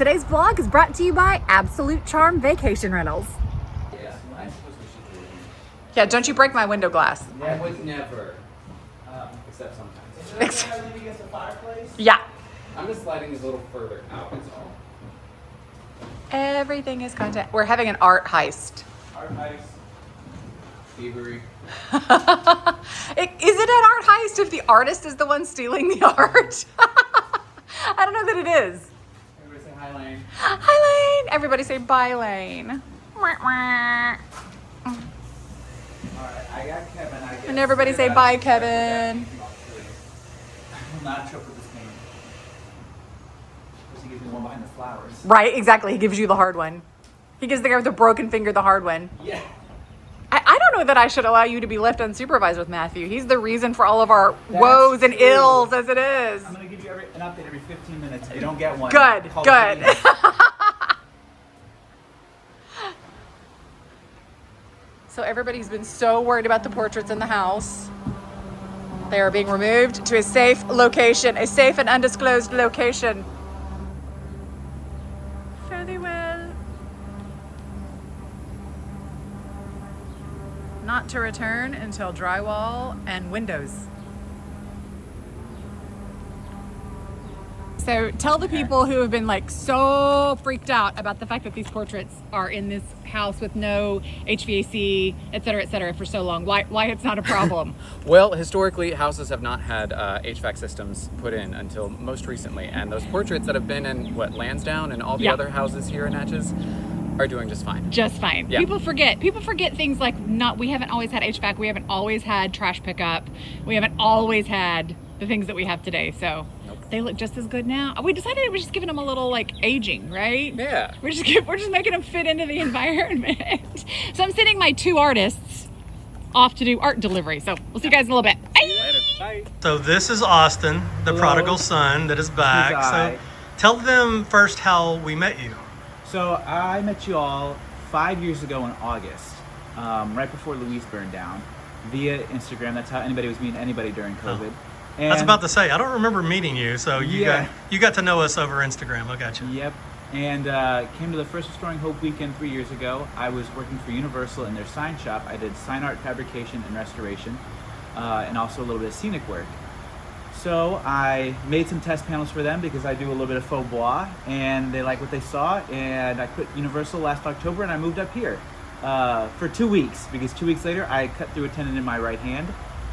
Today's vlog is brought to you by Absolute Charm Vacation Rentals. Yeah, don't you break my window glass. I would never, except sometimes. Is there against the fireplace? Yeah. I'm just sliding these a little further out, that's all. Everything is content. We're having an art heist. Art heist. Thievery. Is it an art heist if the artist is the one stealing the art? I don't know that it is. Everybody say hi, Lane. Hi, Lane. Everybody say bye, Lane. Alright, I got Kevin, I guess. And everybody say bye, Kevin. I will not choke with this game. Because he gives me one behind the flowers. Right, exactly. He gives you the hard one. He gives the guy with the broken finger the hard one. Yeah. I don't know that I should allow you to be left unsupervised with Matthew. He's the reason for all of our That's woes and true. ills as it is. I'm going to give you an update every 15 minutes. If you don't get one, Good, call good. the police. So everybody's been so worried about the portraits in the house. They are being removed to a safe location, a safe and undisclosed location. Fare thee well. Not to return until drywall and windows. So tell the people who have been like so freaked out about the fact that these portraits are in this house with no HVAC, et cetera, for so long. Why it's not a problem. Well, historically, houses have not had HVAC systems put in until most recently. And those portraits that have been in, Lansdowne and all the Yeah. other houses here in Natchez are doing just fine. Just fine. Yeah. People forget things like we haven't always had HVAC. We haven't always had trash pickup. We haven't always had the things that we have today. So they look just as good now. We decided we're just giving them a little like aging, right? Yeah. We're just making them fit into the environment. So I'm sending my 2 artists off to do art delivery. So we'll see you guys in a little bit. Bye. Bye. So this is Austin, the Hello. prodigal son that is back. Who's I? So tell them first how we met you. So I met you all 5 years ago in August, right before Louise burned down, via Instagram. That's how anybody was meeting anybody during COVID. And I was about to say, I don't remember meeting you, so Yeah. you got to know us over Instagram. I got you. Yep. And came to the first Restoring Hope weekend 3 years ago. I was working for Universal in their sign shop. I did sign art fabrication and restoration, and also a little bit of scenic work. So I made some test panels for them because I do a little bit of faux bois, and they liked what they saw. And I quit Universal last October, and I moved up here for 2 weeks because 2 weeks later I cut through a tendon in my right hand.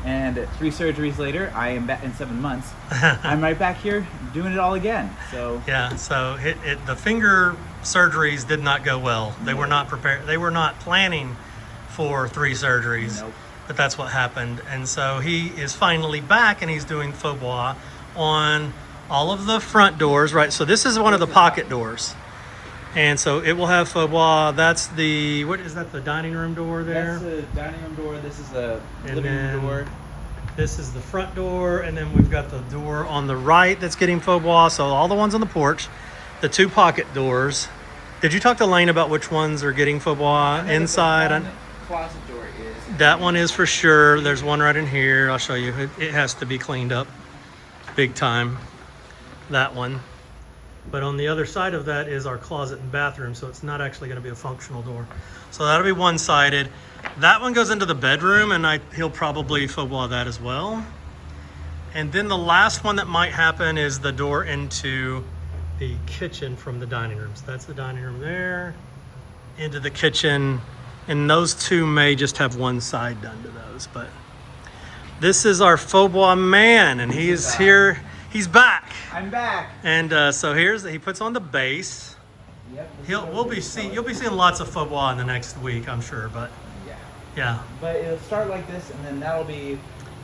And 3 surgeries later, I am back in 7 months. I'm right back here doing it all again. So Yeah. So the finger surgeries did not go well. They were not prepared. They were not planning for 3 surgeries. Nope. But that's what happened. And so he is finally back, and he's doing faux bois on all of the front doors, right? So this is one of the pocket doors. And so it will have faux bois. That's the, what is that, the dining room door there? that's the dining room door. This is the And living room then- door. This is the front door, and then we've got the door on the right that's getting faux bois. So all the ones on the porch, the 2 pocket doors. Did you talk to Lane about which ones are getting faux bois inside? The closet door is. That one is for sure. There's one right in here. I'll show you. It has to be cleaned up big time. That one. But on the other side of that is our closet and bathroom, so it's not actually going to be a functional door. So that'll be one-sided. That one goes into the bedroom, and he'll probably faux bois that as well. And then the last one that might happen is the door into the kitchen from the dining room. So that's the dining room there, into the kitchen. And those 2 may just have one side done to those. But this is our faux bois man, and he's here. He's back. I'm back. And so he puts on the base. Yep. You'll be seeing lots of faux bois in the next week, I'm sure. But Yeah. yeah, But it'll start like this, and then that'll be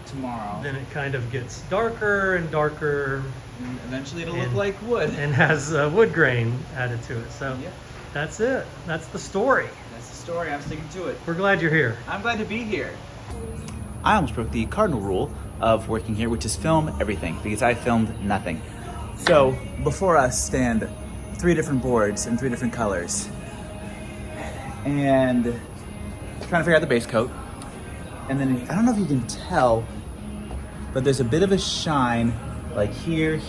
tomorrow. then it kind of gets darker and darker, And eventually it'll look And- like wood. and has wood grain added to it. So Yep. that's it. That's the story. That's the story. I'm sticking to it. We're glad you're here. I'm glad to be here. I almost broke the cardinal rule of working here, which is film everything, because I filmed nothing. So before us stand 3 different boards in 3 different colors, and trying to figure out the base coat. And then I don't know if you can tell, but there's a bit of a shine, like here,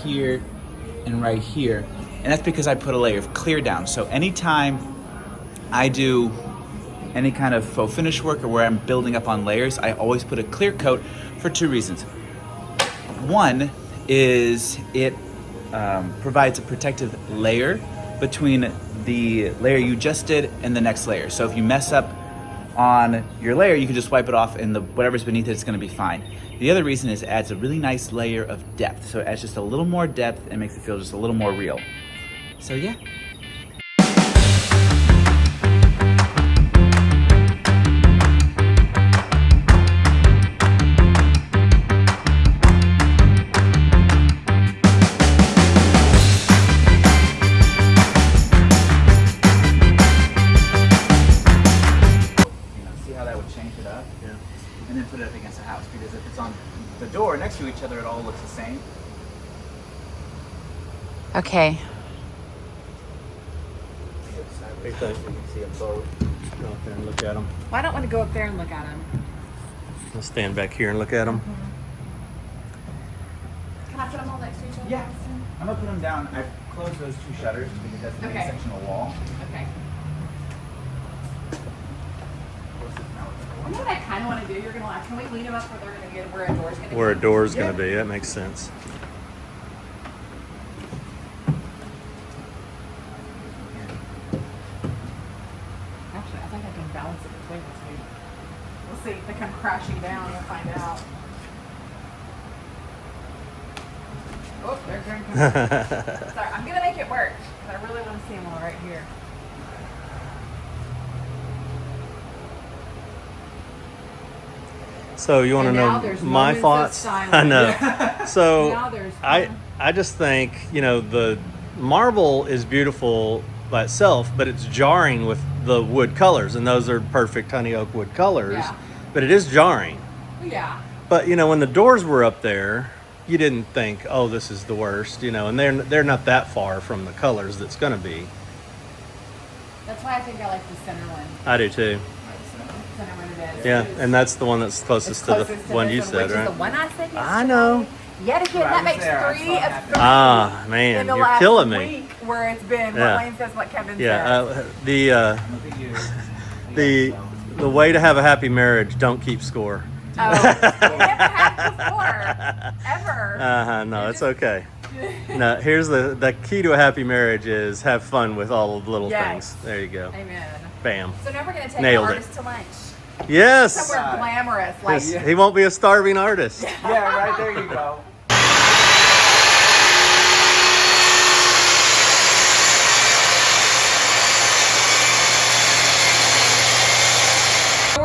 and right here. And that's because I put a layer of clear down. So anytime I do any kind of faux finish work or where I'm building up on layers, I always put a clear coat for 2 reasons. One is it provides a protective layer between the layer you just did and the next layer. So if you mess up on your layer, you can just wipe it off and whatever's beneath it's gonna be fine. The other reason is it adds a really nice layer of depth. So it adds just a little more depth and makes it feel just a little more real. So yeah. And then put it up against the house, because if it's on the door next to each other, it all looks the same. Okay. Big thing. You can see them both. Go up there and look at them. Well, I don't want to go up there and look at them. I'll stand back here and look at them. Can I put them all next to each other? Yeah. I'm gonna put them down. I've closed those 2 shutters because that's the main Okay. section of the wall. Okay. You know what I kind of want to do? You're going to laugh. Can we lean them up where they're going to get where a door's going to Where a door's going to be. That makes sense. Actually, I think I can balance it between the two. We'll see. If they come crashing down, we'll find out. Oh, they're going to come. Sorry, I'm going to make it work. Because I really want to see them all right here. So you want to And now know there's my moments of thoughts? silence. I know. So Now there's I just think, you know, the marble is beautiful by itself, but it's jarring with the wood colors, and those are perfect honey oak wood colors. Yeah. But it is jarring. Yeah. But you know, when the doors were up there, you didn't think, oh, this is the worst, you know, and they're not that far from the colors that's going to be. That's why I think I like the center one. I do too. Center one it is. Yeah, and that's the one that's It's closest to the closest to one this you one, said, which is right? the one I said yesterday. I know. Yet again, I that was makes there. I 3 saw it of happen. 3 Ah, man, in the you're last killing me. week where it's been Yeah. what Lane says, what Kevin Yeah, says. Look at you. the way to have a happy marriage, don't keep score. Oh, we never had before, ever. No, it's okay. No, here's the key to a happy marriage is have fun with all of the little Yes. things. There you go. Amen. Bam. So now we're going to take Nailed the it. artist to lunch. Yes. Somewhere glamorous, like Yes, he won't be a starving artist. Yeah, right there you go.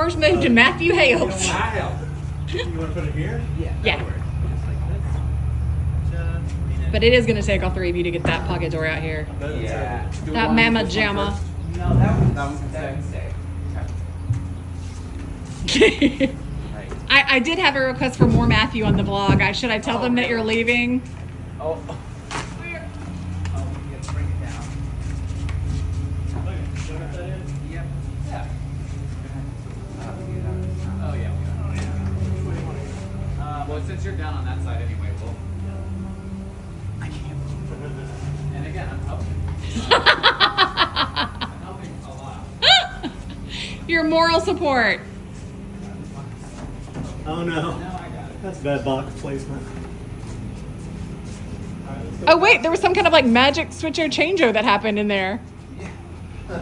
doors moved to Matthew Hales. You want to put it here? Yeah. But it is going to take all 3 of you to get that pocket door out here. Yeah. That mama jamma. No, that one's gonna stay. I did have a request for more Matthew on the vlog. Should I tell them that you're leaving? Oh. Weird. Oh, we get to bring it down. Yep. Yeah. Oh yeah. Well, since you're down on that side anyway, well, I can't. and again, I'm helping. I'm helping a lot. Your moral support. Oh no. No, I got it. That's bad box placement. Oh wait, there was some kind of like magic switcho changeo that happened in there. Okay.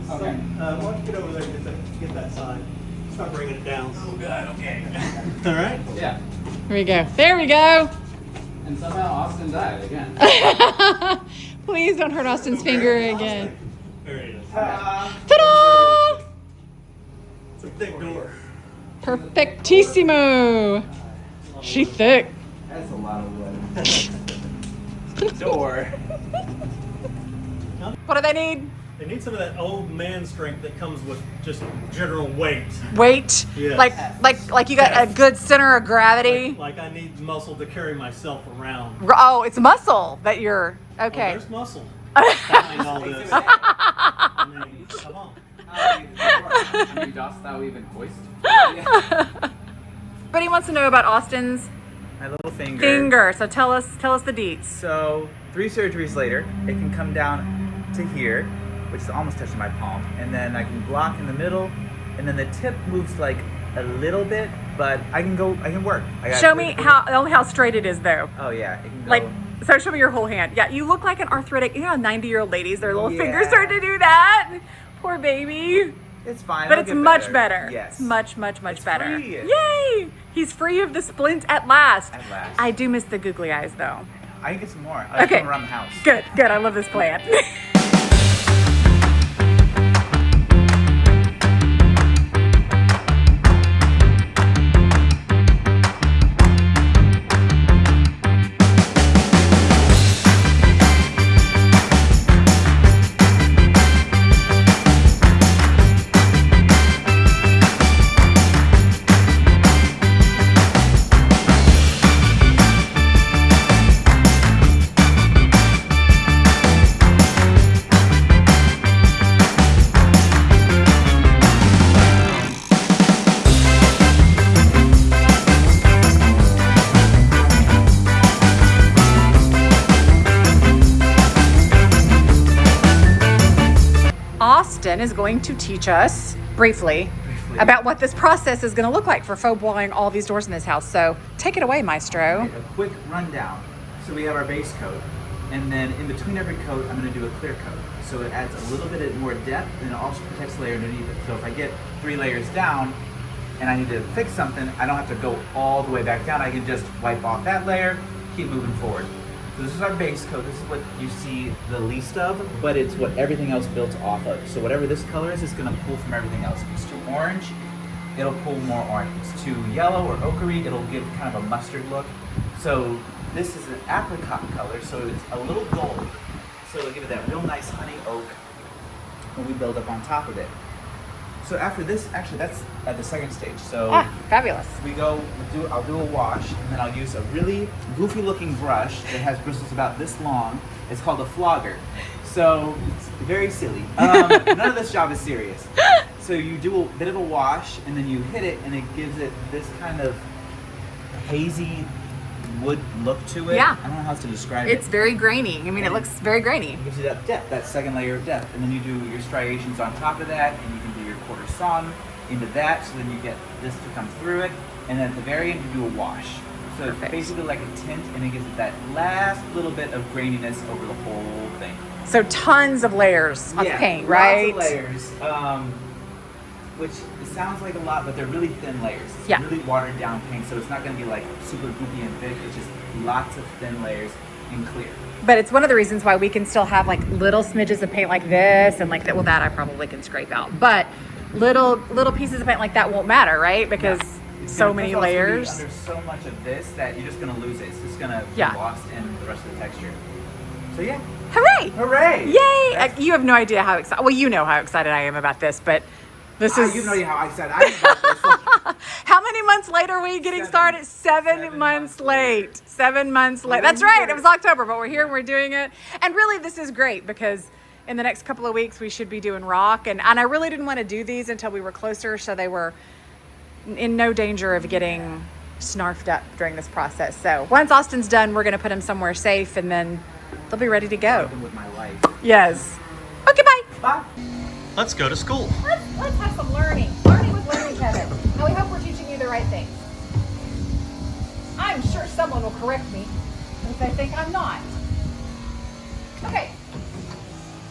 Why don't you get over there and get that side? Stop bringing it down. Oh God. Okay. All right. Yeah. Here we go. There we go. And somehow Austin died again. Please don't hurt Austin's finger again. There it is. Ta-da! It's a thick door. Perfectissimo. She thick. That's a lot of wood. Door. What do they need? They need some of that old man strength that comes with just general weight. Weight. Yes. Like you got a good center of gravity. Like I need muscle to carry myself around. Oh, it's muscle that you're Oh, okay. there's muscle behind all this. I mean, come on. I mean, dost thou even hoist? But he wants to know about Austin's my little finger. Finger. So tell us the deets. So 3 surgeries later, it can come down to here, which is almost touching my palm, and then I can block in the middle, and then the tip moves like a little bit, but I can work. Show me how straight it is though. Oh yeah, it can go. Like, so show me your whole hand. Yeah, you look like an arthritic, 90-year-old ladies, their little Yeah. fingers start to do that. Poor baby. It's fine. But it'll it's get much better. Yes. It's much better. free. Yay! He's free of the splint at last. At last. I do miss the googly eyes though. I can get some more. I'll Okay. come around the house. Good. I love this plan. Austin is going to teach us briefly about what this process is going to look like for faux boising all these doors in this house. So take it away, Maestro. A quick rundown. So we have our base coat, and then in between every coat, I'm going to do a clear coat. So it adds a little bit more depth, and it also protects the layer underneath it. So if I get 3 layers down, and I need to fix something, I don't have to go all the way back down. I can just wipe off that layer, keep moving forward. So this is our base coat. This is what you see the least of, but it's what everything else built off of. So whatever this color is going to pull from everything else. If it's too orange, it'll pull more orange. If it's too yellow or ochre, it'll give kind of a mustard look. So this is an apricot color, so it's a little gold. So it'll give it that real nice honey oak when we build up on top of it. So after this, actually that's at the second stage. So Fabulous. I'll do a wash, and then I'll use a really goofy looking brush that has bristles about this long. It's called a flogger. So it's very silly. None of this job is serious. So you do a bit of a wash, and then you hit it, and it gives it this kind of hazy wood look to it. Yeah. I don't know how else to describe it. It's very grainy. I mean, it looks very grainy. It gives you that depth, that second layer of depth, and then you do your striations on top of that, and you can do your quarter sawn into that, so then you get this to come through it, and then at the very end you do a wash. So Perfect. it's basically like a tint, and it gives it that last little bit of graininess over the whole thing. So tons of layers of paint, right? Lots of layers, which it sounds like a lot, but they're really thin layers. It's Yeah. really watered down paint, so it's not going to be like super goopy and thick. It's just lots of thin layers and clear. But it's one of the reasons why we can still have like little smidges of paint like this and like that. Well, that I probably can scrape out, but little pieces of paint like that won't matter, right? Because so many First of all, it's gonna be layers. under so much of this that you're just going to lose it. It's just going to Yeah. be lost in the rest of the texture. So yeah, Hooray! hooray! Yay! You have no idea how excited. Well, you know how excited I am about this, but this is. You know how excited I am about this. How many months late are we getting started? 7 months late. 7 months late. That's right. It was October, but we're here and we're doing it. And really, this is great because in the next couple of weeks, we should be doing rock. And I really didn't want to do these until we were closer, so they were in no danger of getting snarfed up during this process. So once Austin's done, we're going to put him somewhere safe, and then they'll be ready to go. With my life. Yes. Okay, bye. Bye. Let's go to school. Let's have some learning. Learning with learning, Kevin. Now we hope we're teaching you the right things. I'm sure someone will correct me if they think I'm not. Okay.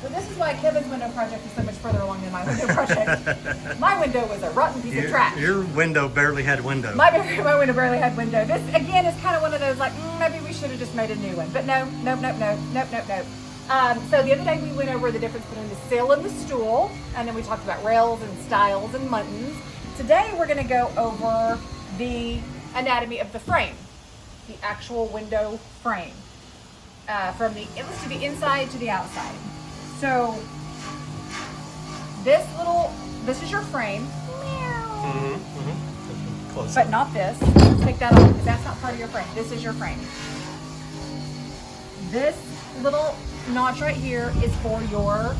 So this is why Kevin's window project is so much further along than my window project. My window was a rotten piece of trash. Your window barely had window. My window barely had window. This, again, is kind of one of those, like, maybe we should have just made a new one. But no. So the other day we went over the difference between the sill and the stool, and then we talked about rails and stiles and muntins. Today we're going to go over the anatomy of the frame, the actual window frame, from the inside to the outside. So this is your frame. Close. But not this. Let's take that off because that's not part of your frame. This is your frame. This little notch right here is for your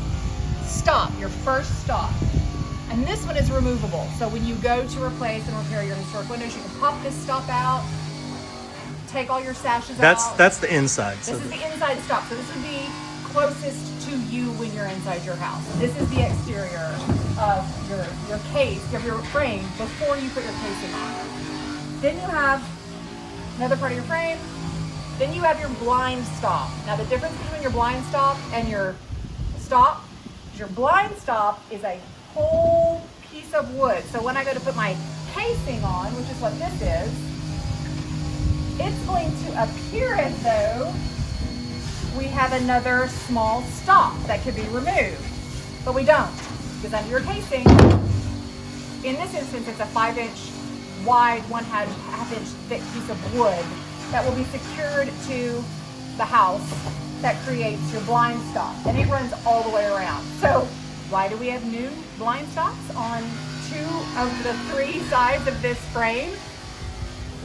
stop, your first stop. And this one is removable. So when you go to replace and repair your historic windows, you can pop this stop out, take all your sashes out. That's the inside. This is the inside stop. So this would be closest to you when you're inside your house. This is the exterior of your case, of your frame, before you put your casing on. Then you have another part of your frame. Then you have your blind stop. Now the difference between your blind stop and your stop is your blind stop is a whole piece of wood. So when I go to put my casing on, which is what this is, it's going to appear as though we have another small stop that could be removed, but we don't, because under your casing, in this instance, it's a 5-inch wide, 1/2 inch thick piece of wood that will be secured to the house that creates your blind stop, and it runs all the way around. So why do we have new blind stops on 2 of the 3 sides of this frame?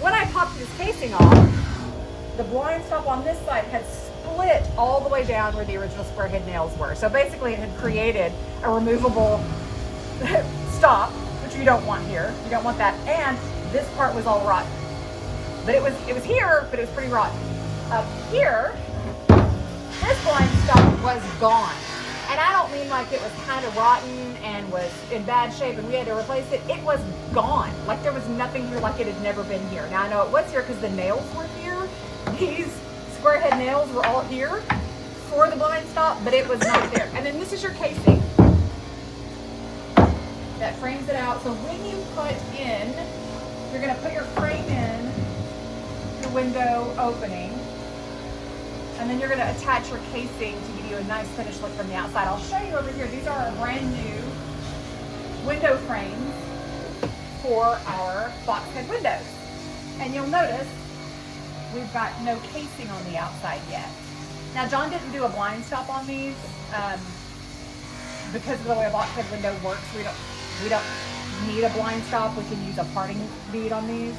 When I popped this casing off, the blind stop on this side had split all the way down where the original square head nails were. So basically it had created a removable stop, which you don't want here. You don't want that. And this part was all rotten. But it was here, but it was pretty rotten. Up here, this blind stop was gone. And I don't mean like it was kind of rotten and was in bad shape and we had to replace it. It was gone. Like there was nothing here, like it had never been here. Now I know it was here because the nails were here. These square head nails were all here for the blind stop, but it was not there. And then this is your casing that frames it out. So when you put in, you're gonna put your frame in your window opening, and then you're going to attach your casing to give you a nice finished look from the outside. I'll show you over here. These are our brand new window frames for our box head windows. And you'll notice we've got no casing on the outside yet. Now John didn't do a blind stop on these because of the way a box head window works. We don't need a blind stop. We can use a parting bead on these,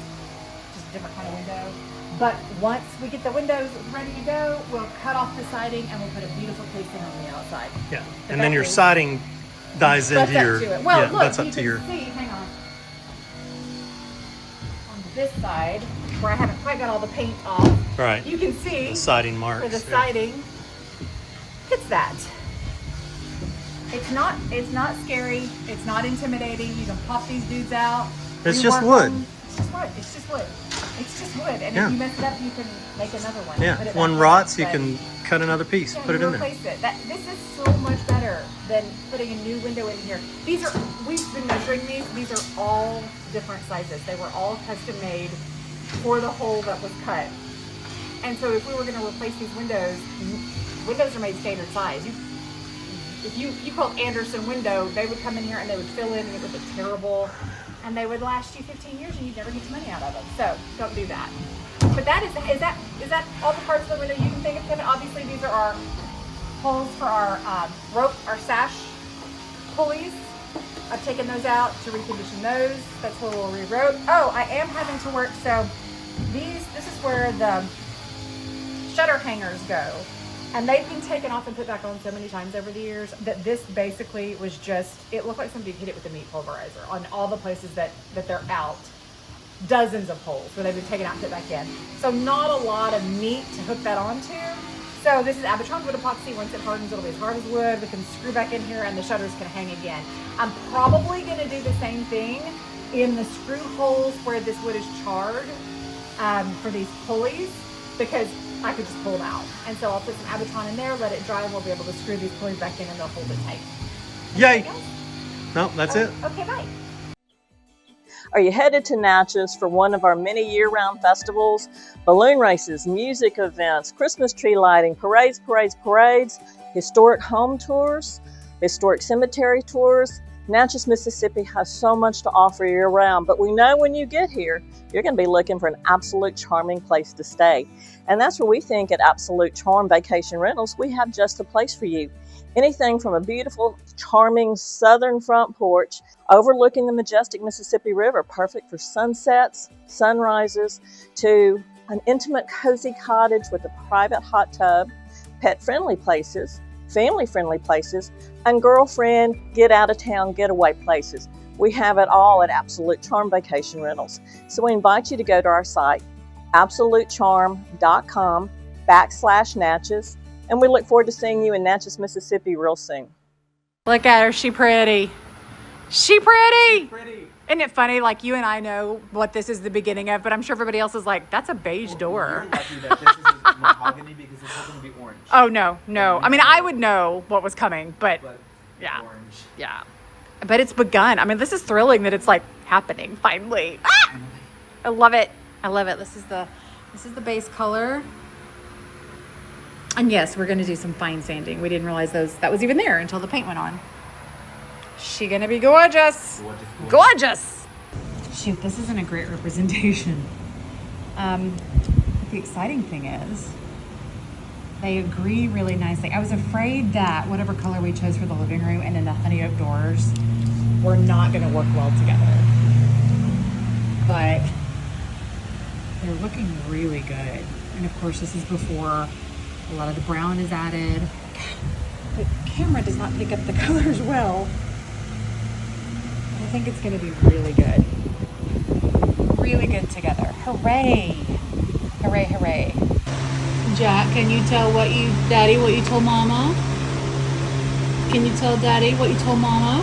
just a different kind of window. But once we get the windows ready to go, we'll cut off the siding and we'll put a beautiful casing on the outside. Yeah, and then your siding dies into your. Well, yeah, look, that's up you to can your. see, hang on this side where I haven't quite got all the paint off. Right. You can see the siding marks. for the siding. It's that. It's not scary. It's not intimidating. You can pop these dudes out. It's just wood. It's just wood. It's just wood. It's just wood. And yeah. if you mess it up, you can make another one. Yeah. Put it One back rots, in. you can cut another piece, Yeah, put it in there. replace it. This is so much better than putting a new window in here. We've been measuring these. These are all different sizes. They were all custom made for the hole that was cut. And so if we were going to replace these windows are made standard size. If you called Anderson window, they would come in here and they would fill in and it would look terrible. And they would last you 15 years and you'd never get your money out of them. So don't do that. But is that all the parts of the window you can think of, Kevin? Obviously these are our holes for our rope, our sash pulleys. I've taken those out to recondition those. That's where we'll re-rope. Oh, I am having to work. So this is where the shutter hangers go. And they've been taken off and put back on so many times over the years that this basically was just, it looked like somebody hit it with a meat pulverizer on all the places that they're out. Dozens of holes where they've been taken out and put back in. So not a lot of meat to hook that onto. So this is Abitron wood epoxy. Once it hardens, it'll be as hard as wood. We can screw back in here and the shutters can hang again. I'm probably gonna do the same thing in the screw holes where this wood is charred for these pulleys, because I could just pull them out. And so I'll put some Abitron in there, let it dry, and we'll be able to screw these pulleys back in and they'll hold it tight. Yay! No, that's it. Okay, bye. Are you headed to Natchez for one of our many year-round festivals? Balloon races, music events, Christmas tree lighting, parades, historic home tours, historic cemetery tours. Natchez, Mississippi has so much to offer year-round, but we know when you get here, you're going to be looking for an absolute charming place to stay. And that's where we think at Absolute Charm Vacation Rentals, we have just the place for you. Anything from a beautiful, charming southern front porch overlooking the majestic Mississippi River, perfect for sunsets, sunrises, to an intimate, cozy cottage with a private hot tub, pet-friendly places, family-friendly places, and girlfriend, get-out-of-town, getaway places. We have it all at Absolute Charm Vacation Rentals. So we invite you to go to our site, absolutecharm.com/Natchez. And we look forward to seeing you in Natchez, Mississippi real soon. Look at her, she pretty. She pretty. Pretty. Isn't it funny? Like you and I know what this is the beginning of, but I'm sure everybody else is like, that's a beige door. You're lucky that this is mahogany because this is going to be orange. Oh, no. I mean, I would know what was coming, but yeah. Orange. Yeah. But it's begun. I mean, this is thrilling that it's like happening finally. Ah! I love it. I love it. This is the base color. And yes, we're going to do some fine sanding. We didn't realize that was even there until the paint went on. She gonna be gorgeous. Gorgeous. Shoot, this isn't a great representation. The exciting thing is they agree really nicely. I was afraid that whatever color we chose for the living room and then the honey oak doors were not gonna work well together. But they're looking really good. And of course, this is before a lot of the brown is added. The camera does not pick up the colors well. I think it's going to be really good. Really good together. Hooray. Hooray, hooray. Jack, can you tell Daddy what you told Mama? Can you tell Daddy what you told Mama?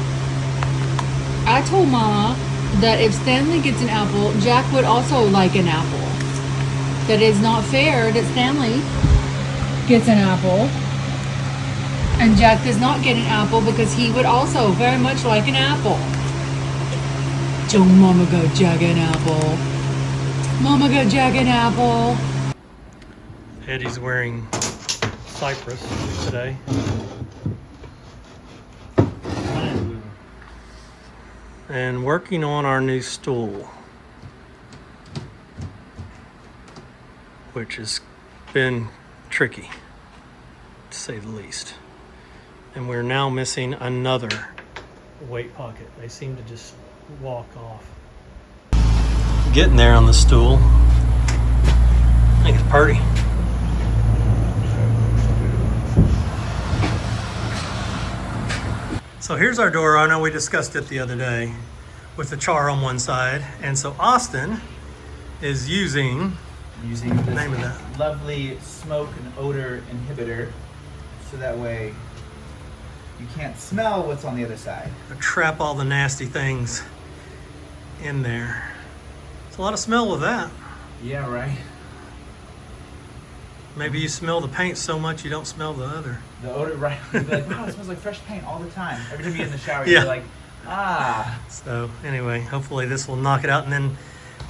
I told Mama that if Stanley gets an apple, Jack would also like an apple. That it's not fair that Stanley gets an apple and Jack does not get an apple because he would also very much like an apple. So Mama got Jack an apple. Mama got Jack an apple. Eddie's wearing Cypress today. And working on our new stool, which has been tricky, to say the least. And we're now missing another weight pocket. They seem to just walk off. Getting there on the stool. I think it's pretty. So here's our door. I know we discussed it the other day with the char on one side. And so Austin is using This name of that. lovely smoke and odor inhibitor, so that way you can't smell what's on the other side. to trap all the nasty things in there. It's a lot of smell with that. Yeah, right. Maybe you smell the paint so much you don't smell the other. The odor, right? You'd be like, wow, it smells like fresh paint all the time. Every time you get in the shower, Yeah. you're like, ah. So anyway, hopefully this will knock it out and then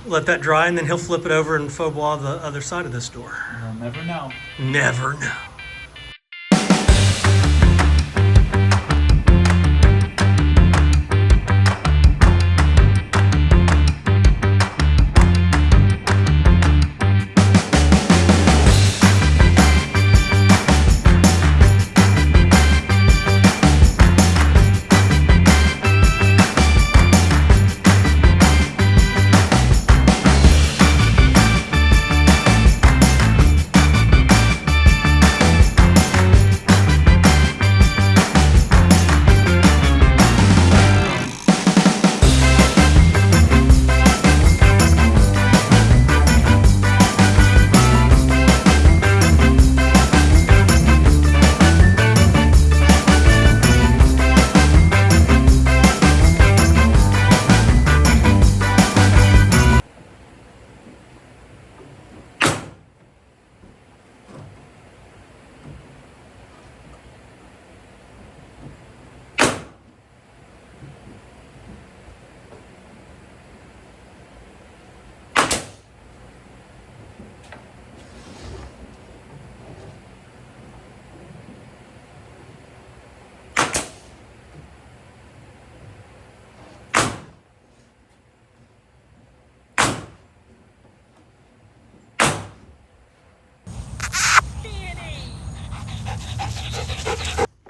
let that dry, and then he'll flip it over and faux bois the other side of this door. You'll never know. Never know.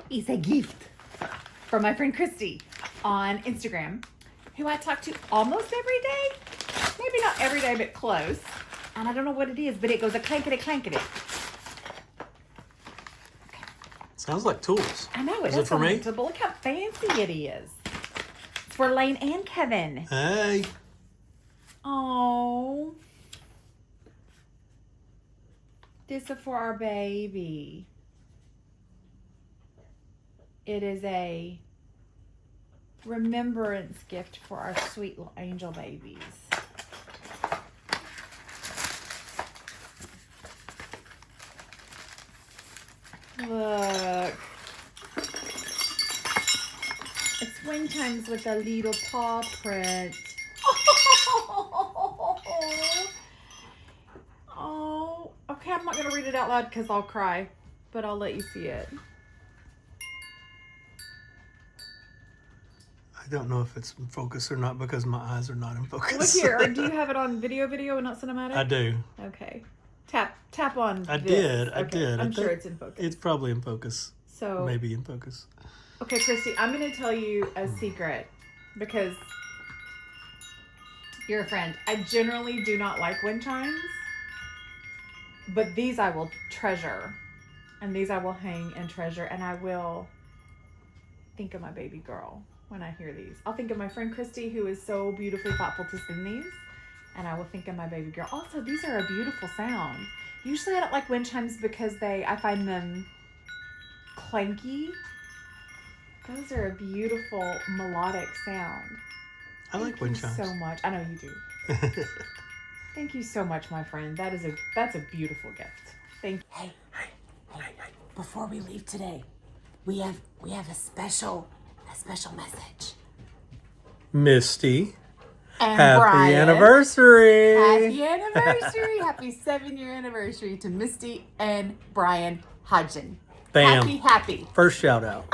Is a gift from my friend Christy on Instagram, who I talk to almost every day. Maybe not every day, but close. And I don't know what it is, but it goes a clankety clankety. Sounds like tools. I know, it Is does it for me? but look how fancy it is. It's for Lane and Kevin. Hey. Oh. This is for our baby. It is a remembrance gift for our sweet little angel babies. Look. It's wing chimes with a little paw print. Oh, okay, I'm not going to read it out loud because I'll cry, but I'll let you see it. I don't know if it's in focus or not because my eyes are not in focus. Look here, do you have it on video and not cinematic? I do. Okay. Tap on I this. did. I'm sure it's in focus. It's probably in focus. So Maybe in focus. Okay, Christy, I'm going to tell you a secret because you're a friend. I generally do not like wind chimes, but these I will treasure, and these I will hang and treasure, and I will think of my baby girl when I hear these. I'll think of my friend Christy, who is so beautifully thoughtful to send these, and I will think of my baby girl. Also, these are a beautiful sound. Usually I don't like wind chimes because I find them clanky. Those are a beautiful melodic sound. I like wind chimes. Thank you so much. I know you do. Thank you so much, my friend. That's a beautiful gift. Thank you. Hey. Before we leave today, we have a special message. Misty, And happy Brian, anniversary! Happy anniversary. Happy 7-year anniversary to Misty and Brian Hodgson. Bam. Happy. First shout out.